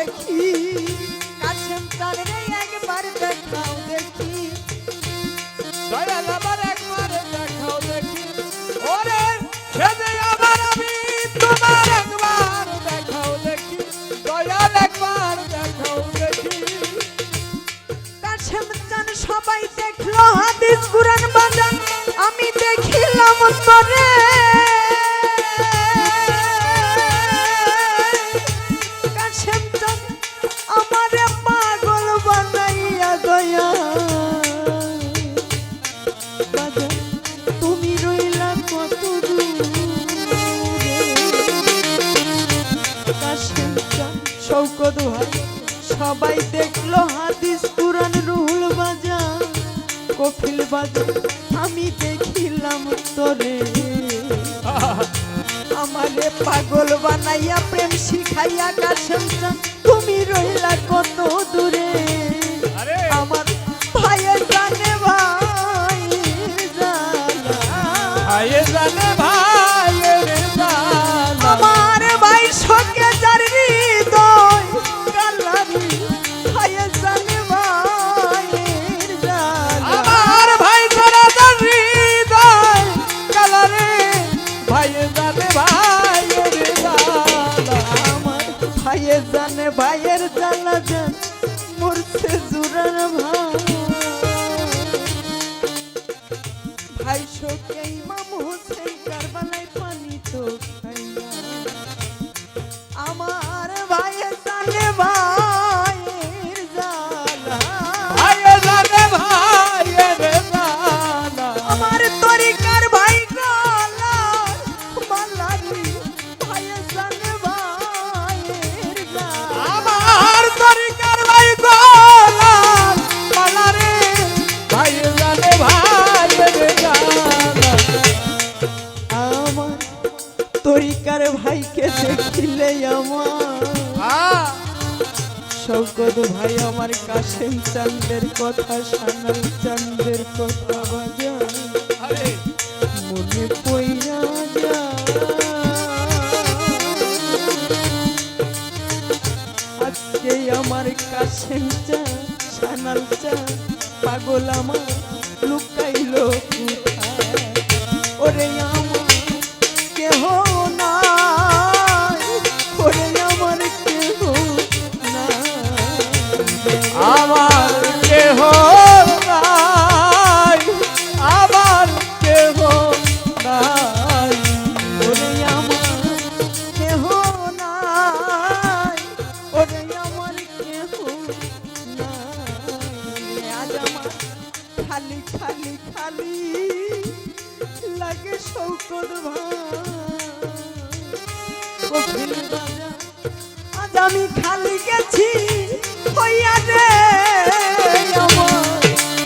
দেখি কাশেম চাঁদ রে একবার দেখাও দেখি দয়াল আমার একবার দেখাও দেখি ওরে সেজে আমার আমি তোমার একবার দেখাও দেখি দয়াল একবার দেখাও দেখি কাশেম চাঁদ সবাই দেখলো হাদিস কুরআন বাজান আমি দেখিলাম তোরে কাশেম চাঁদ আমারে পাগল বানাইয়া দয়া বাজান তুমি রইলা কত দূরে কাশেম চাঁদ শৌকত ভাই সবাই দেখলো হাদিস কুরআন রুহুল বাজান কফিল বাজান আমি দেখিলাম তোরে আমারে পাগল বানাইয়া প্রেম শিখাইয়া কাশেম চাঁদ তুমি রইলা কত দূরে আরে আমার ভাইয়ের জানে ভাই জানা ভাইয়ে জানে ভাইয়ের জানা আমার ভাই সঙ্গে যার হৃদয় কালারি ভাইয়ের জানে ভাইয়ের জানা আমার ভাই ছাড়া তার হৃদয় কালারে ভাইয়ে জানে ভাইয়ের জানা আমার ভাইয়ের জানে ভাইয়ের জানা জান মরছে জুরার ভাই ভাই শোকে ইমাম হোসেন কারবালায় পানি তো খাইয়া আমার ভাইয়ের জানে ভাইয়ের জানা ভাইয়ে জানে ভাইয়ের জানা আমার তরিকার ভাই গলার মালারি ভাইয়ের জানে ভাইয়ের জানা আমার তরিকার ভাই গোলাম মালারে ভাইয়ে জানে ভাইয়ের জানা আমার তরিকার ভাইকে দেখিলে আমার শৌকত ভাই আমার কাশেম চাঁদের কথা সানাল চাঁদের কথা বাজান আরে মনে পইরা আজকে আমার কাশেম চাঁদ সানাল চাঁদ পাগল আমার লুকাইলো কোথায় ওরে আমার কেহ নাই ওরে আমার কেহ নাই আমার কেহ নাই আমার কেহ নাই ওরে আমার কেহ নাই ওরে আমার কেহ নাই আজ আমার খালি খালি খালি লাগে শৌকত ভাই আজ আমি খালি গেছি হইয়া রে আমার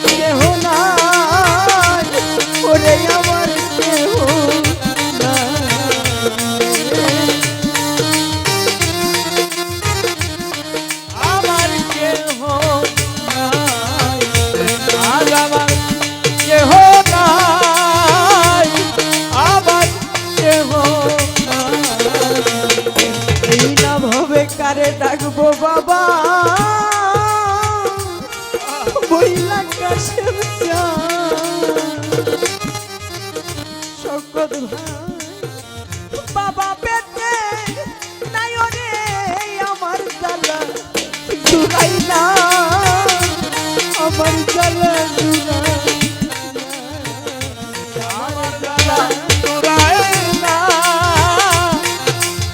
কেহ নাই ওরে আমার কেহ নাই আমার কেহ নাই আজ আমার কেহ নাই আমার কেহ নাই এই না ভাবে কারে ডাকবো বাবা বইলা কাশেম শকত ভাই বাবা পেতে নাই রে আমার জ্বালা জুড়াই না আমার জ্বালা জুড়াই আমার জ্বালা জুড়ায় না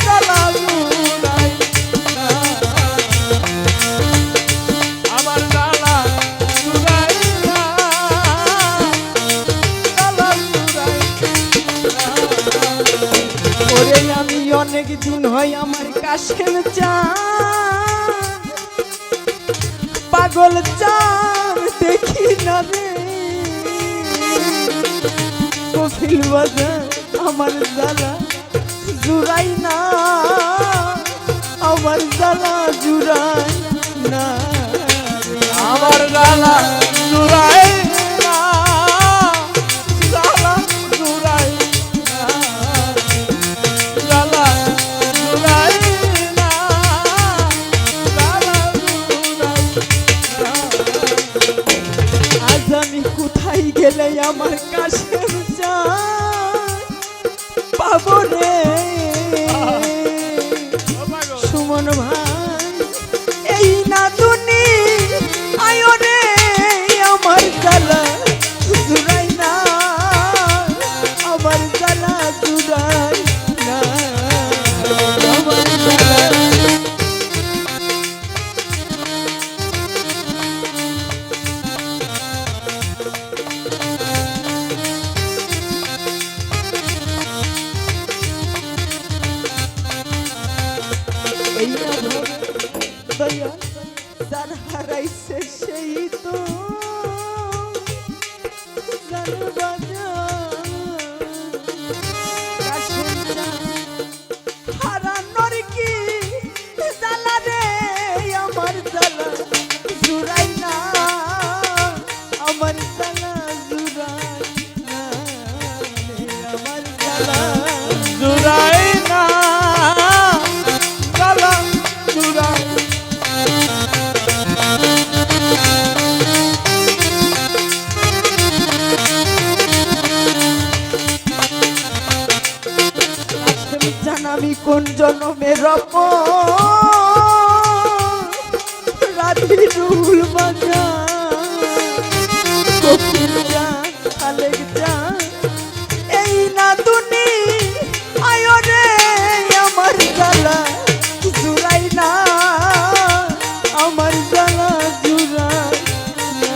জ্বালা জুড়ায় না আমার জ্বালা জুড়ায় না জ্বালা জুড়ায় না ওরে আমি অনেক দিন হয় আমার কাশেম চাঁদ পাগল চাঁদ দেখি না রে কফিল বাজার আমার জ্বালা জুড়াই না আমার জ্বালা জুড়াই না আমার জ্বালা জুড়ায় না জ্বালা জুড়ায় না জ্বালা জুড়ায় না আমার কাশেম চাঁদ পাবো রে সুমন ভাই এই না তুমি আয়ো রে আমার জ্বালা জুড়াই না আমার জ্বালা জুড়াই না আমার জ্বালা এই না দয়া যার হারাইছে সেই তো জানে বাজার কাশেম চাঁদ হারানোর কি জ্বালা রে আমার জ্বালা জুড়াই না আমার জ্বালা জুড়াই না রে আমার জ্বালা জুড়াই না জ্বালা জুড়াই কাশেম চাঁদ আমি কোন জন্মের রাধি রুল বাজা কপিল যা খালেক যা এই না তুমি আয়ো রে আমার জ্বালা জুড়াই না আমার জ্বালা জুড়াই না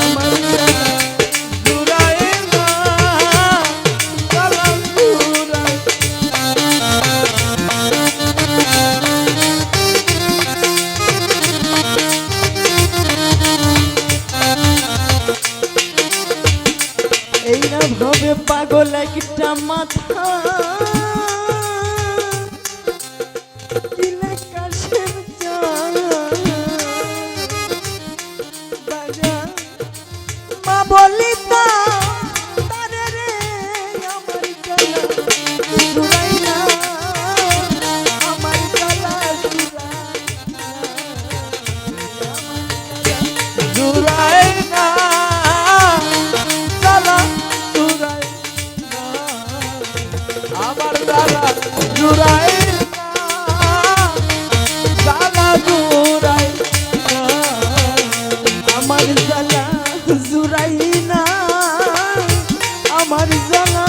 আমার জ্বালা জুড়াই না জ্বালা জুড়াই এই না ভাবে পাগল একটা মাথা কিলে কাশেম চাঁদ বাজা মা বলি তা তারে রে আমার জ্বালা জুড়াই না আমার জ্বালা জুড়াই না জুড়াই না জ্বালা জুড়াই না আমার জ্বালা জুড়াই না জ্বালা জুড়াই না আমার জ্বালা জুড়াই না আমার জ্বালা